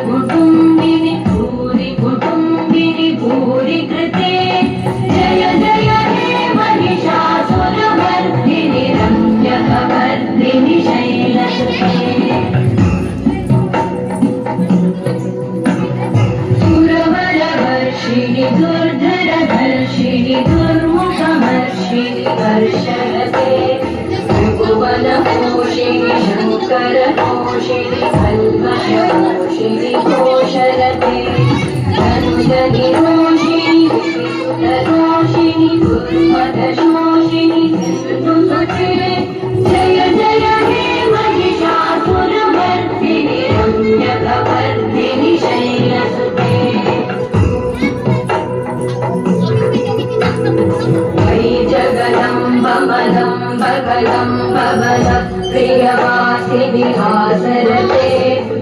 कुटुम्बिनि भूरि कुटुम्बिनि भूरि कृते जय जय हे महिषासुरमर्दिनि रम्यकवर्दिनि शैलसुते सुरवरवर्षिणि दुर्धरधर्षिणि दुर्मुखमर्षिणि वर्षरते त्रिभुवनपोषिणि शङ्करतोषिणि कल्मषपोषिणि घोषरते धनुजनिरोषिणि विसुतरोषिणि दुर्मदशोषिणि सिन्धुसुते जय जय हे महिषासुरमर्दिनि रम्यकवर्दिनि शैलसुते जगदम्ब बलम बबल प्रियवासिनि हासरते